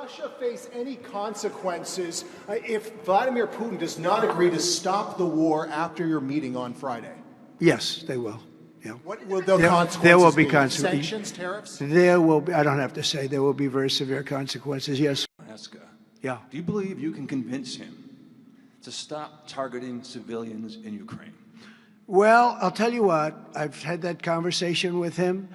Russia face any consequences if Vladimir Putin does not agree to stop the war after your meeting on Friday? Yes, they will. Yeah. What will the consequences there will be be? consequences. Sanctions, tariffs? There will be, I don't have to say, there will be very severe consequences, yes. Yeah. Do you believe you can convince him to stop targeting civilians in Ukraine? Well, I'll tell you what, I've had that conversation with him.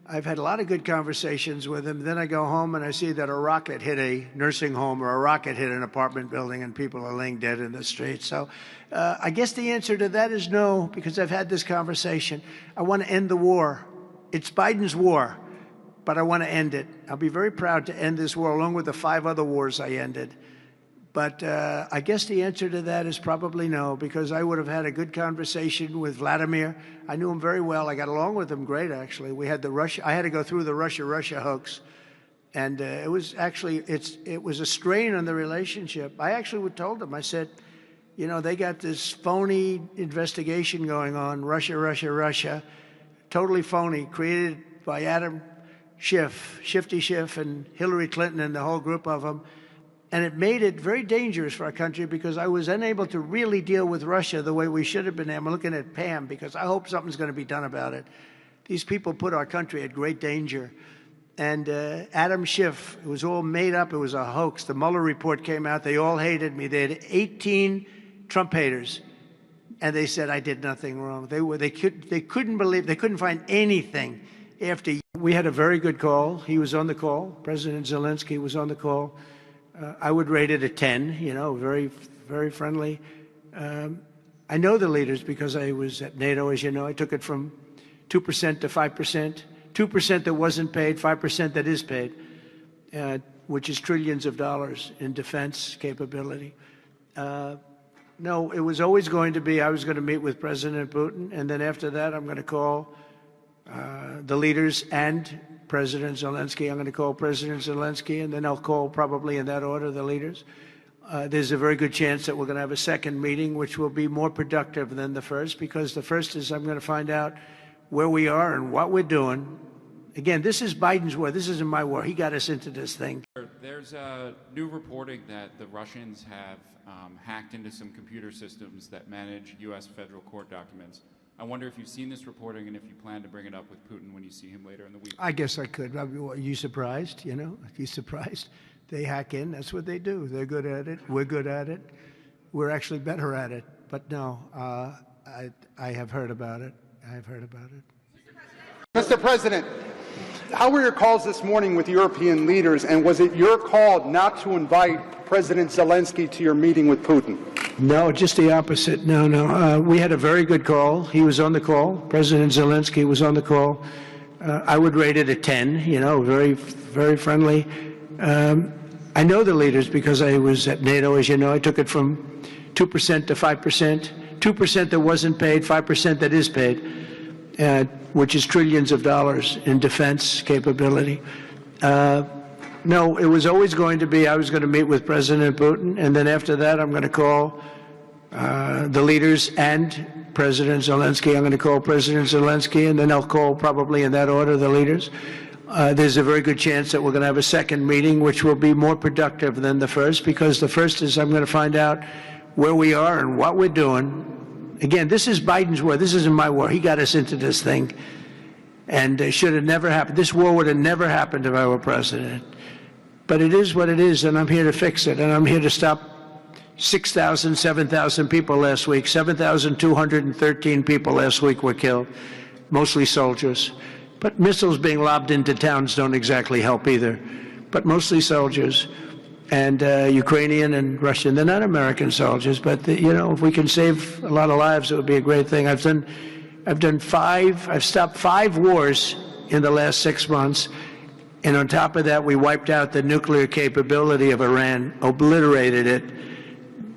I've had a lot of good conversations with him. Then I go home and I see that a rocket hit a nursing home or a rocket hit an apartment building and people are laying dead in the street. So I guess the answer to that is no, because I've had this conversation. I want to end the war. It's Biden's war, but I want to end it. I'll be very proud to end this war along with the 5 other wars I ended. But I guess the answer to that is probably no, because I would have had a good conversation with Vladimir. I knew him very well. I got along with him great, actually. We had the Russia. I had to go through the Russia hoax, and it was actually it was a strain on the relationship. I actually told him. I said, you know, they got this phony investigation going on, Russia, totally phony, created by Adam Schiff, Shifty Schiff, and Hillary Clinton and the whole group of them. And it made it very dangerous for our country because I was unable to really deal with Russia the way we should have been. I'm looking at Pam because I hope something's going to be done about it. These people put our country at great danger. And Adam Schiff, it was all made up. It was a hoax. The Mueller report came out. They all hated me. They had 18 Trump haters. And they said I did nothing wrong. They couldn't believe, they couldn't find anything after. We had a very good call. He was on the call. President Zelensky was on the call. I would rate it a 10, you know, very, very friendly. I know the leaders because I was at NATO, as you know. I took it from 2% to 5%, 2% that wasn't paid, 5% that is paid, which is trillions of dollars in defense capability. No, it was always going to be, I was going to meet with President Putin, and then after that, I'm going to call the leaders and President Zelensky. I'm going to call President Zelensky, and then I'll call, probably in that order, the leaders. There's a very good chance that we're going to have a second meeting, which will be more productive than the first, because the first is I'm going to find out where we are and what we're doing. Again, this is Biden's war. This isn't my war. He got us into this thing. There's new reporting that the Russians have hacked into some computer systems that manage U.S. federal court documents. I wonder if you've seen this reporting and if you plan to bring it up with Putin when you see him later in the week. I guess I could. Are you surprised? You know, are you surprised? They hack in. That's what they do. They're good at it. We're good at it. We're actually better at it. But no, I have heard about it. I have heard about it. Mr. President, how were your calls this morning with European leaders, and was it your call not to invite President Zelensky to your meeting with Putin? No, just the opposite. No. We had a very good call. He was on the call. President Zelensky was on the call. I would rate it a 10, you know, very, very friendly. I know the leaders because I was at NATO, as you know. I took it from 2% to 5%, 2% that wasn't paid, 5% that is paid, which is trillions of dollars in defense capability. No, it was always going to be I was going to meet with President Putin, and then after that I'm going to call the leaders and President Zelensky. I'm going to call President Zelensky, and then I'll call, probably in that order, the leaders. There's a very good chance that we're going to have a second meeting, which will be more productive than the first, because the first is I'm going to find out where we are and what we're doing. Again, this is Biden's war. This isn't my war. He got us into this thing, and it should have never happened. This war would have never happened if I were president. But it is what it is, and I'm here to fix it, and I'm here to stop 6,000, 7,000 people last week. 7,213 people last week were killed, mostly soldiers. But missiles being lobbed into towns don't exactly help either, but mostly soldiers, and Ukrainian and Russian. They're not American soldiers, but you know, if we can save a lot of lives, it would be a great thing. I've stopped 5 wars in the last 6 months. And on top of that, we wiped out the nuclear capability of Iran, obliterated it.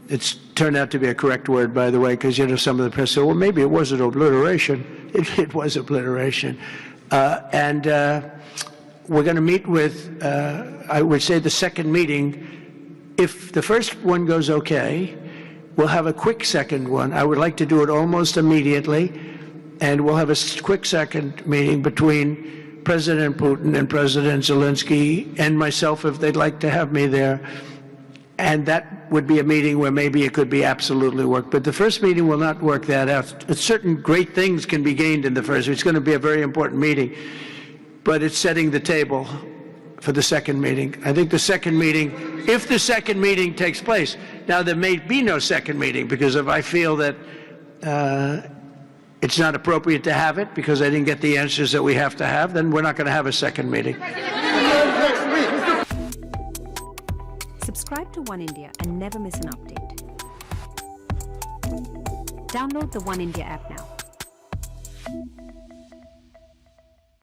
It's turned out to be a correct word, by the way, because, you know, some of the press said, well, maybe it wasn't obliteration. It was obliteration. We're going to meet with, I would say, the second meeting. If the first one goes okay, we'll have a quick second one. I would like to do it almost immediately, and we'll have a quick second meeting between President Putin and President Zelensky and myself if they'd like to have me there. And that would be a meeting where maybe it could be absolutely work. But the first meeting will not work that out. Certain great things can be gained in the first. It's going to be a very important meeting. But it's setting the table for the second meeting. I think the second meeting, if the second meeting takes place, now there may be no second meeting, because if I feel that it's not appropriate to have it because I didn't get the answers that we have to have, then we're not going to have a second meeting. Subscribe to Oneindia and never miss an update. Download the Oneindia app now.